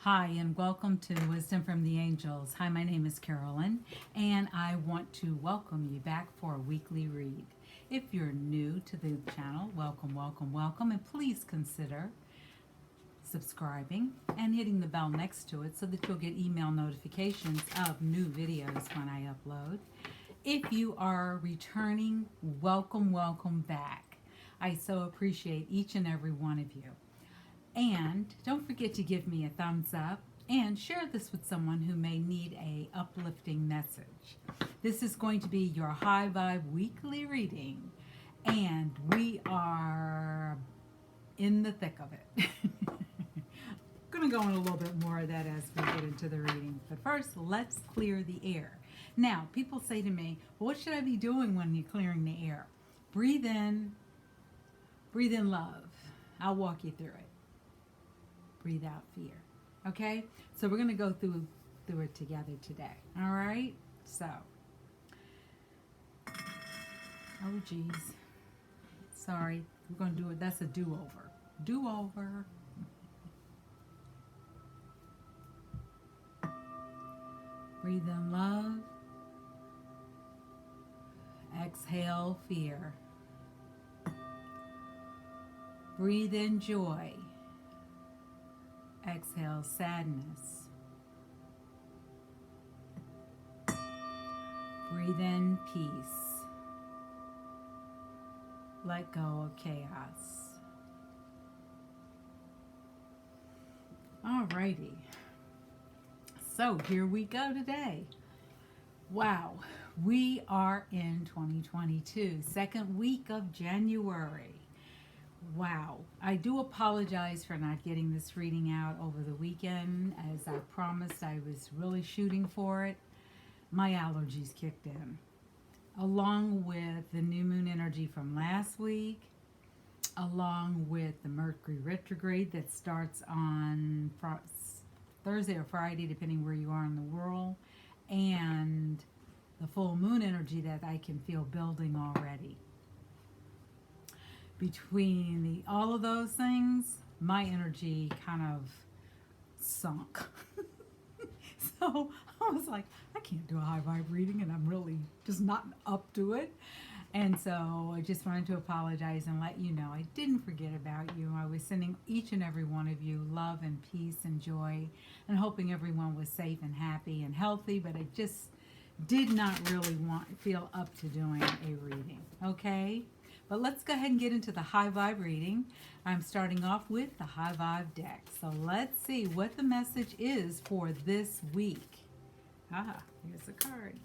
Hi, and welcome to Wisdom from the Angels. Hi, my name is Carolyn, and I want to welcome you back for a weekly read. If you're new to the channel, welcome, welcome, welcome, and please consider subscribing and hitting the bell next to it so that you'll get email notifications of new videos when I upload. If you are returning, welcome, welcome back. I so appreciate each and every one of you. And don't forget to give me a thumbs up and share this with someone who may need a uplifting message. This is going to be your High Vibe weekly reading, and we are in the thick of it. I'm going to go in a little bit more of that as we get into the reading. But first, let's clear the air. Now, people say to me, well, what should I be doing when you're clearing the air? Breathe in love. I'll walk you through it. Breathe out fear. Okay? So we're going to go through it together today. All right? So. Oh, geez. Sorry. We're going to do it. That's a do-over. Do-over. Breathe in love. Exhale fear. Breathe in joy. Exhale sadness. Breathe in peace. Let go of chaos. Alrighty. So here we go today. Wow, we are in 2022, second week of January. Wow, I do apologize for not getting this reading out over the weekend. As I promised, I was really shooting for it. My allergies kicked in, along with the new moon energy from last week, along with the Mercury retrograde that starts on Thursday or Friday, depending where you are in the world, and the full moon energy that I can feel building already. Between all of those things, my energy kind of sunk. So I was like, I can't do a high vibe reading, and I'm really just not up to it. And so I just wanted to apologize and let you know I didn't forget about you. I was sending each and every one of you love and peace and joy, and hoping everyone was safe and happy and healthy, but I just did not really feel up to doing a reading. Okay? But let's go ahead and get into the high vibe reading. I'm starting off with the high vibe deck. So let's see what the message is for this week. Here's a card.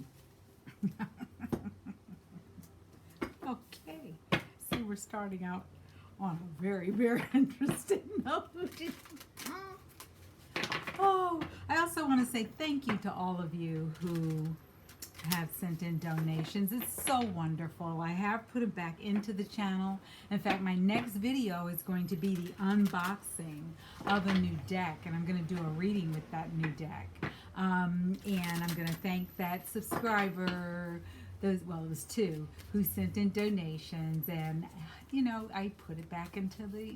Okay. See, we're starting out on a very, very interesting note. Oh, I also want to say thank you to all of you who have sent in donations. It's so wonderful. I have put it back into the channel. In fact, my next video is going to be the unboxing of a new deck, and I'm going to do a reading with that new deck. And I'm going to thank that subscriber, it was two, who sent in donations, and I put it back into the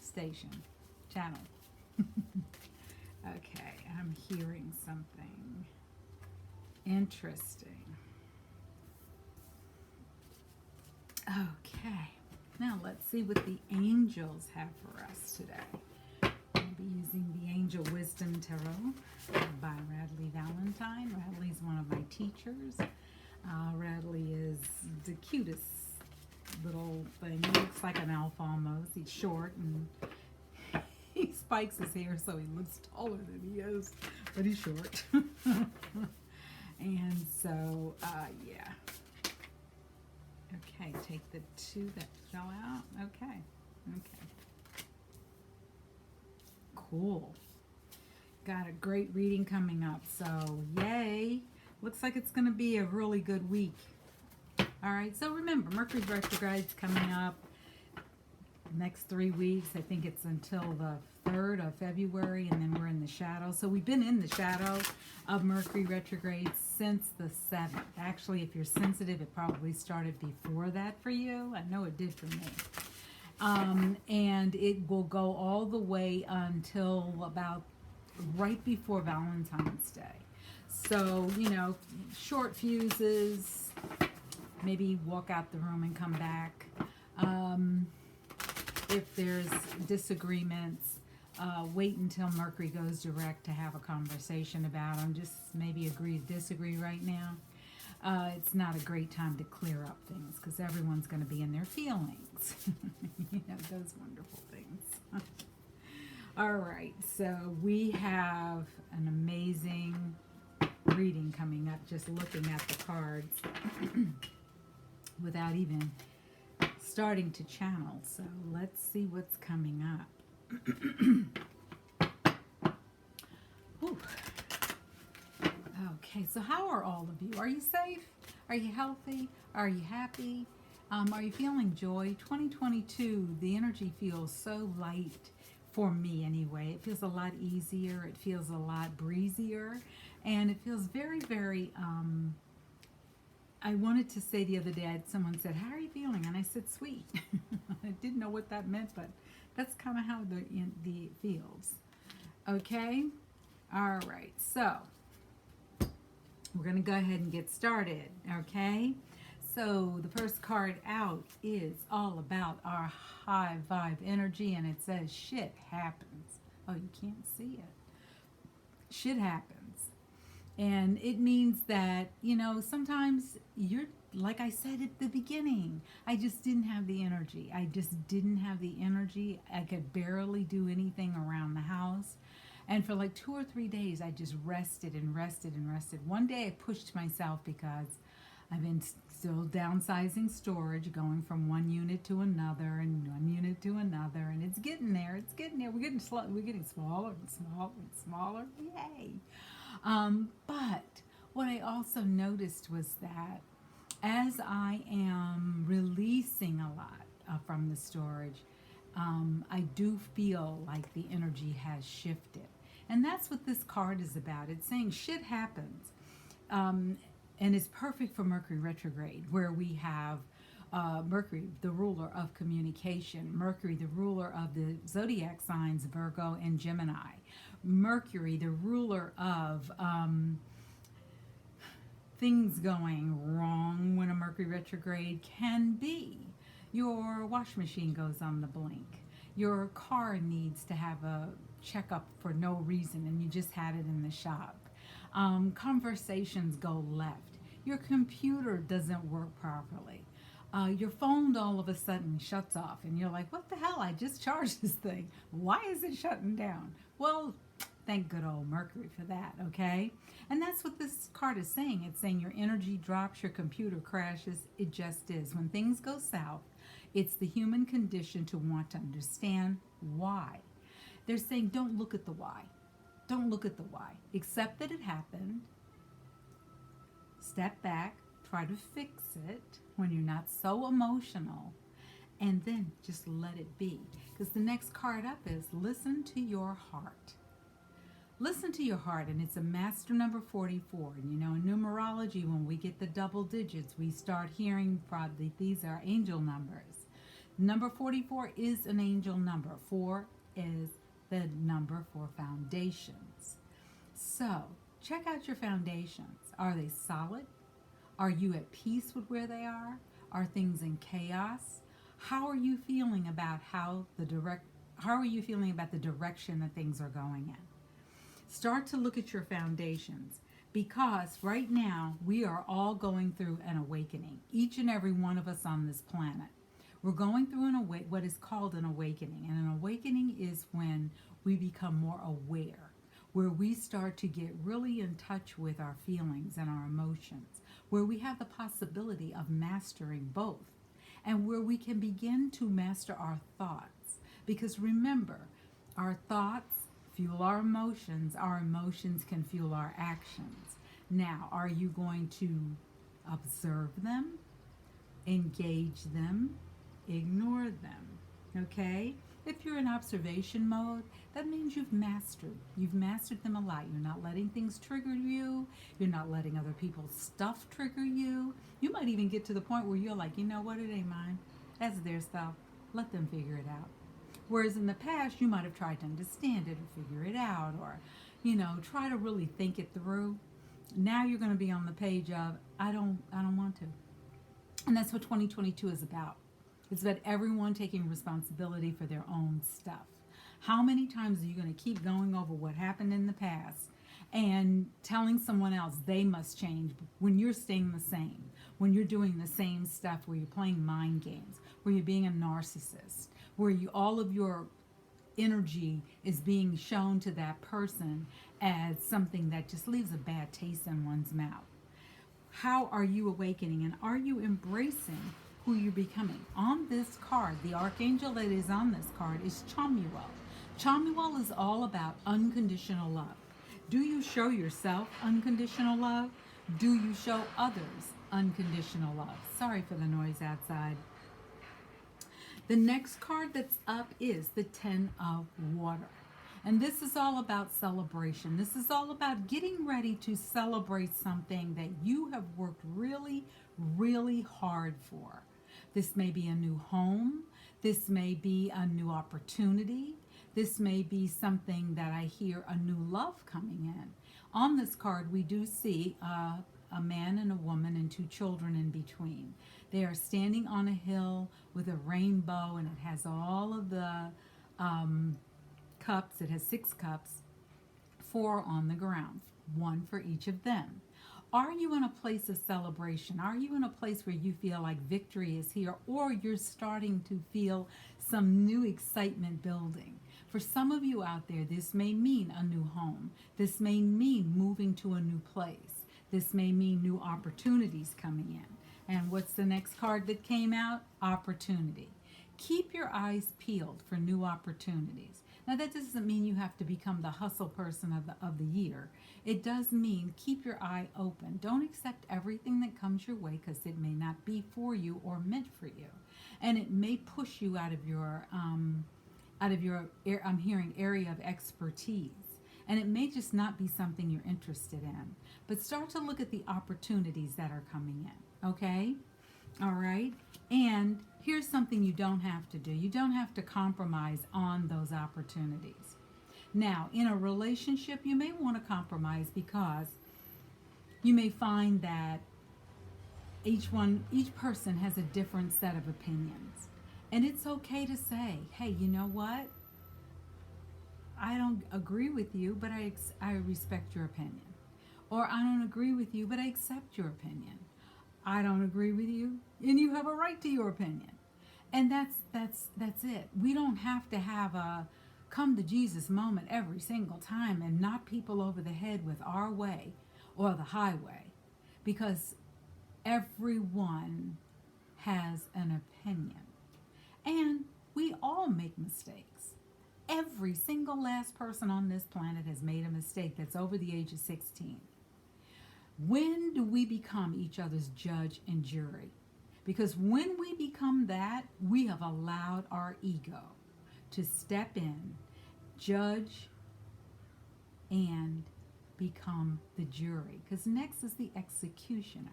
station channel. Okay, I'm hearing something interesting. Okay, now let's see what the angels have for us today. I'll be using the Angel Wisdom Tarot by Radley Valentine. Radley's one of my teachers. Radley is the cutest little thing. He looks like an elf almost. He's short and he spikes his hair so he looks taller than he is, but he's short. And so, yeah. Okay, take the two that fell out. Okay. Cool. Got a great reading coming up. So, yay. Looks like it's going to be a really good week. All right, so remember, Mercury retrograde's coming up next 3 weeks. I think it's until the 3rd of February, and then we're in the shadow. So we've been in the shadow of Mercury retrograde since the 7th. Actually, if you're sensitive, it probably started before that for you. I know it did for me. And it will go all the way until about right before Valentine's Day. So, short fuses, maybe walk out the room and come back. Um, if there's disagreements, wait until Mercury goes direct to have a conversation about them. Just maybe agree to disagree right now. It's not a great time to clear up things because everyone's going to be in their feelings. Those wonderful things. All right, so we have an amazing reading coming up just looking at the cards without even starting to channel. So let's see what's coming up. Whew. Okay, so how are all of you? Are you safe? Are you healthy? Are you happy? Are you feeling joy? 2022, the energy feels so light for me anyway. It feels a lot easier. It feels a lot breezier. And it feels very, very, I wanted to say the other day, someone said, how are you feeling? And I said, sweet. I didn't know what that meant, but that's kind of how the feels. Okay? All right, so we're going to go ahead and get started, okay? So the first card out is all about our high vibe energy, and it says shit happens. Oh, you can't see it. Shit happens. And it means that, sometimes you're, like I said at the beginning, I just didn't have the energy. I just didn't have the energy. I could barely do anything around the house. And for like 2 or 3 days, I just rested and rested and rested. One day I pushed myself because I've been still downsizing storage, going from one unit to another and one unit to another. And it's getting there. It's getting there. We're getting smaller and smaller and smaller. Yay. But what I also noticed was that as I am releasing a lot from the storage, I do feel like the energy has shifted. And that's what this card is about. It's saying shit happens. And it's perfect for Mercury retrograde, where we have Mercury, the ruler of communication, Mercury, the ruler of the zodiac signs, Virgo and Gemini, Mercury, the ruler of things going wrong when a Mercury retrograde can be. Your wash machine goes on the blink. Your car needs to have a checkup for no reason and you just had it in the shop. Conversations go left. Your computer doesn't work properly. Your phone all of a sudden shuts off and you're like, what the hell? I just charged this thing. Why is it shutting down? Well, thank good old Mercury for that, okay? And that's what this card is saying. It's saying your energy drops, your computer crashes. It just is. When things go south, it's the human condition to want to understand why. They're saying don't look at the why. Don't look at the why. Accept that it happened. Step back. Try to fix it when you're not so emotional. And then just let it be. Because the next card up is listen to your heart. Listen to your heart, and it's a master number 44. And in numerology, when we get the double digits, we start hearing probably these are angel numbers. Number 44 is an angel number. 4 is the number for foundations. So, check out your foundations. Are they solid? Are you at peace with where they are? Are things in chaos? How are you feeling about how are you feeling about the direction that things are going in? Start to look at your foundations, because right now we are all going through an awakening. Each and every one of us on this planet. We're going through what is called an awakening. And an awakening is when we become more aware, where we start to get really in touch with our feelings and our emotions, where we have the possibility of mastering both, and where we can begin to master our thoughts. Because remember, our thoughts fuel our emotions can fuel our actions. Now, are you going to observe them, engage them, ignore them? Okay? If you're in observation mode, that means you've mastered them a lot. You're not letting things trigger you. You're not letting other people's stuff trigger you. You might even get to the point where you're like, you know what, it ain't mine. That's their stuff. Let them figure it out. Whereas in the past, you might have tried to understand it or figure it out or, try to really think it through. Now you're going to be on the page of, I don't want to. And that's what 2022 is about. It's about everyone taking responsibility for their own stuff. How many times are you going to keep going over what happened in the past and telling someone else they must change when you're staying the same, when you're doing the same stuff, where you're playing mind games, where you're being a narcissist, where all of your energy is being shown to that person as something that just leaves a bad taste in one's mouth? How are you awakening, and are you embracing who you're becoming? On this card, the archangel that is on this card is Chamuel. Chamuel is all about unconditional love. Do you show yourself unconditional love? Do you show others unconditional love? Sorry for the noise outside. The next card that's up is the Ten of Water. And this is all about celebration. This is all about getting ready to celebrate something that you have worked really, really hard for. This may be a new home. This may be a new opportunity. This may be something that I hear a new love coming in. On this card, we do see a man and a woman and two children in between. They are standing on a hill with a rainbow, and it has all of the cups. It has 6 cups, 4 on the ground, 1 for each of them. Are you in a place of celebration? Are you in a place where you feel like victory is here, or you're starting to feel some new excitement building? For some of you out there, this may mean a new home. This may mean moving to a new place. This may mean new opportunities coming in. And what's the next card that came out? Opportunity. Keep your eyes peeled for new opportunities. Now, that doesn't mean you have to become the hustle person of the year. It does mean keep your eye open. Don't accept everything that comes your way, because it may not be for you or meant for you. And it may push you out of your I'm hearing, area of expertise. And it may just not be something you're interested in. But start to look at the opportunities that are coming in, okay? All right? And here's something you don't have to do. You don't have to compromise on those opportunities. Now, in a relationship, you may want to compromise because you may find that each person has a different set of opinions. And it's okay to say, hey, you know what? I don't agree with you, but I respect your opinion. Or I don't agree with you, but I accept your opinion. I don't agree with you, and you have a right to your opinion. And that's it. We don't have to have a come to Jesus moment every single time and knock people over the head with our way or the highway, because everyone has an opinion. And we all make mistakes. Every single last person on this planet has made a mistake that's over the age of 16. When do we become each other's judge and jury? Because when we become that, we have allowed our ego to step in, judge, and become the jury. Because next is the executioner.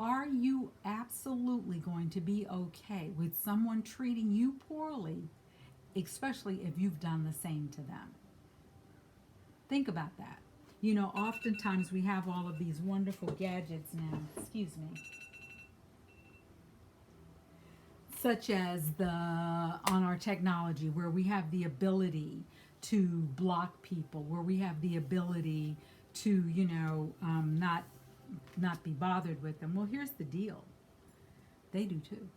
Are you absolutely going to be okay with someone treating you poorly, especially if you've done the same to them? Think about that. Oftentimes we have all of these wonderful gadgets now, such as on our technology, where we have the ability to block people, where we have the ability to, not be bothered with them. Well, here's the deal. They do too.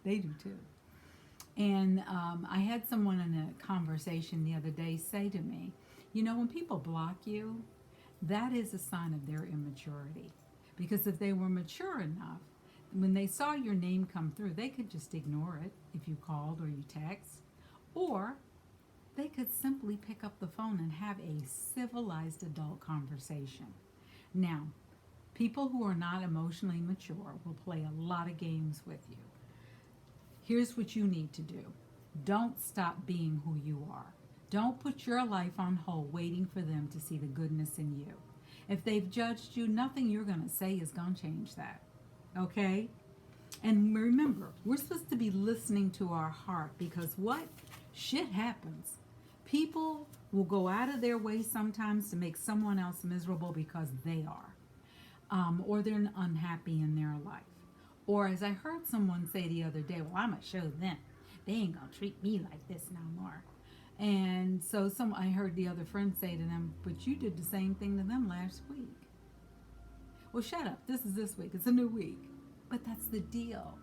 They do too. And I had someone in a conversation the other day say to me, when people block you, that is a sign of their immaturity. Because if they were mature enough, when they saw your name come through, they could just ignore it if you called or you text. Or they could simply pick up the phone and have a civilized adult conversation. Now, people who are not emotionally mature will play a lot of games with you. Here's what you need to do. Don't stop being who you are. Don't put your life on hold waiting for them to see the goodness in you. If they've judged you, nothing you're going to say is going to change that. Okay? And remember, we're supposed to be listening to our heart, because what? Shit happens. People will go out of their way sometimes to make someone else miserable because they are, or they're unhappy in their life. Or as I heard someone say the other day, well, I'm going to show them. They ain't going to treat me like this no more. And so I heard the other friend say to them, but you did the same thing to them last week. Well, shut up. This is this week. It's a new week. But that's the deal.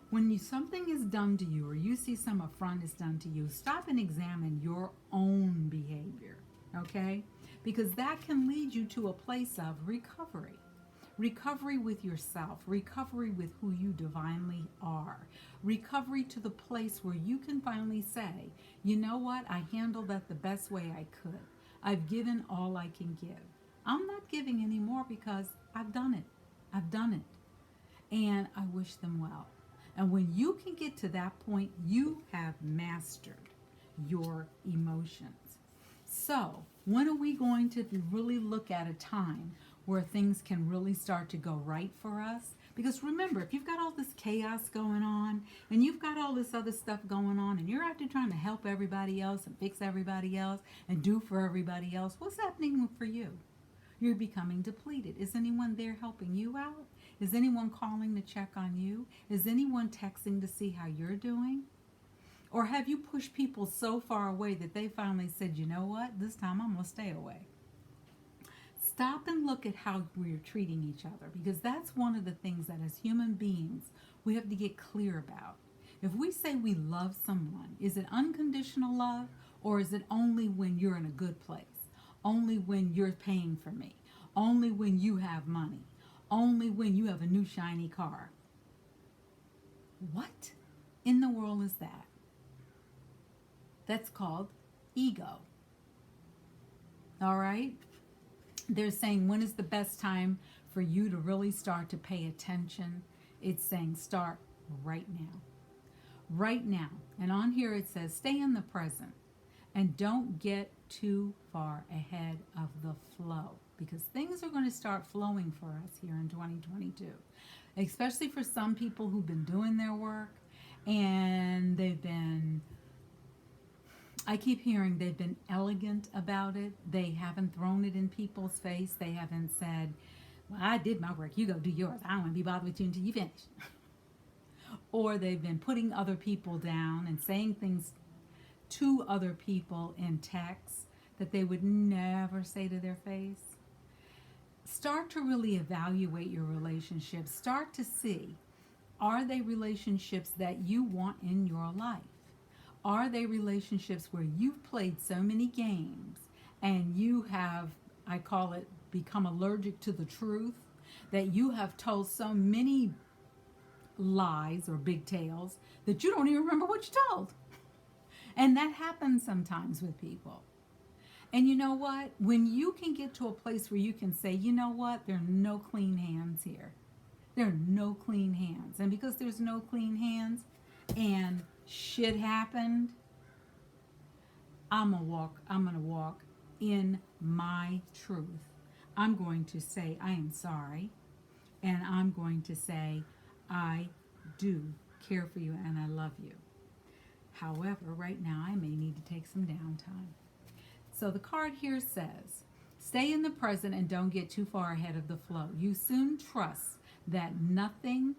When something is done to you, or you see some affront is done to you, stop and examine your own behavior, okay? Because that can lead you to a place of recovery. Recovery with yourself, recovery with who you divinely are, recovery to the place where you can finally say, you know what, I handled that the best way I could. I've given all I can give. I'm not giving anymore because I've done it. I've done it. And I wish them well. And when you can get to that point, you have mastered your emotions. So, when are we going to really look at a time where things can really start to go right for us? Because remember, if you've got all this chaos going on, and you've got all this other stuff going on, and you're out there trying to help everybody else and fix everybody else and do for everybody else, what's happening for you? You're becoming depleted. Is anyone there helping you out? Is anyone calling to check on you? Is anyone texting to see how you're doing? Or have you pushed people so far away that they finally said, you know what, this time I'm going to stay away? Stop and look at how we're treating each other, because that's one of the things that as human beings we have to get clear about. If we say we love someone, is it unconditional love, or is it only when you're in a good place? Only when you're paying for me? Only when you have money? Only when you have a new shiny car? What in the world is that? That's called ego. All right? They're saying, when is the best time for you to really start to pay attention? It's saying start right now. Right now. And on here it says, stay in the present and don't get too far ahead of the flow, because things are going to start flowing for us here in 2022, especially for some people who've been doing their work and I keep hearing they've been elegant about it. They haven't thrown it in people's face. They haven't said, well, I did my work, you go do yours. I don't want to be bothered with you until you finish. Or they've been putting other people down and saying things to other people in text that they would never say to their face. Start to really evaluate your relationships. Start to see, are they relationships that you want in your life? Are they relationships where you've played so many games and you have, I call it, become allergic to the truth, that you have told so many lies or big tales that you don't even remember what you told? And that happens sometimes with people. And you know what? When you can get to a place where you can say, you know what? There are no clean hands here. There are no clean hands. And because there's no clean hands and shit happened, I'm going to walk in my truth. I'm going to say I am sorry, and I'm going to say I do care for you and I love you. However, right now I may need to take some downtime. So the card here says, stay in the present and don't get too far ahead of the flow. You soon trust that nothing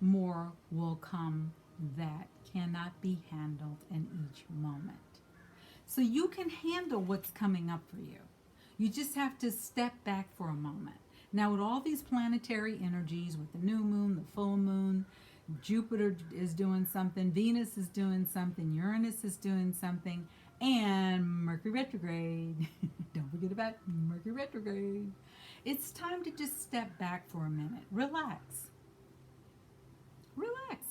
more will come that cannot be handled in each moment. So you can handle what's coming up for you. You just have to step back for a moment. Now, with all these planetary energies, with the new moon, the full moon, Jupiter is doing something, Venus is doing something, Uranus is doing something, and Mercury retrograde. Don't forget about Mercury retrograde. It's time to just step back for a minute. Relax. Relax.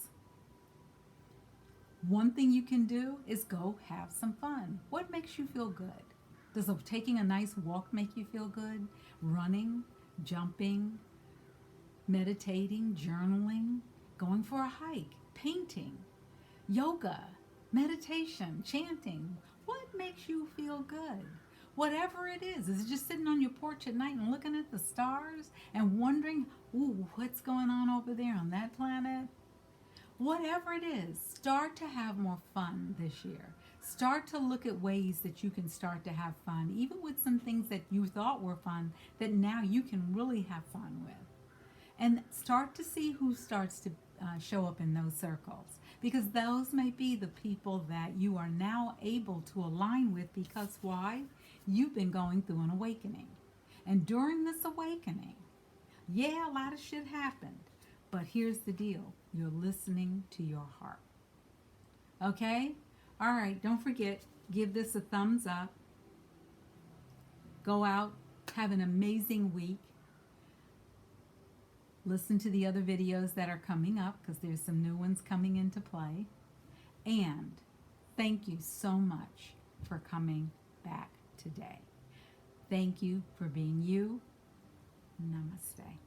One thing you can do is go have some fun. What makes you feel good? Does taking a nice walk make you feel good? Running, jumping, meditating, journaling, going for a hike, painting, yoga, meditation, chanting. What makes you feel good? Whatever it is it just sitting on your porch at night and looking at the stars and wondering, ooh, what's going on over there on that planet? Whatever it is, start to have more fun this year. Start to look at ways that you can start to have fun, even with some things that you thought were fun that now you can really have fun with. And start to see who starts to show up in those circles, because those may be the people that you are now able to align with, because why? You've been going through an awakening. And during this awakening, yeah, a lot of shit happened. But here's the deal. You're listening to your heart. Okay? All right, don't forget, give this a thumbs up. Go out, have an amazing week. Listen to the other videos that are coming up, because there's some new ones coming into play. And thank you so much for coming back today. Thank you for being you. Namaste.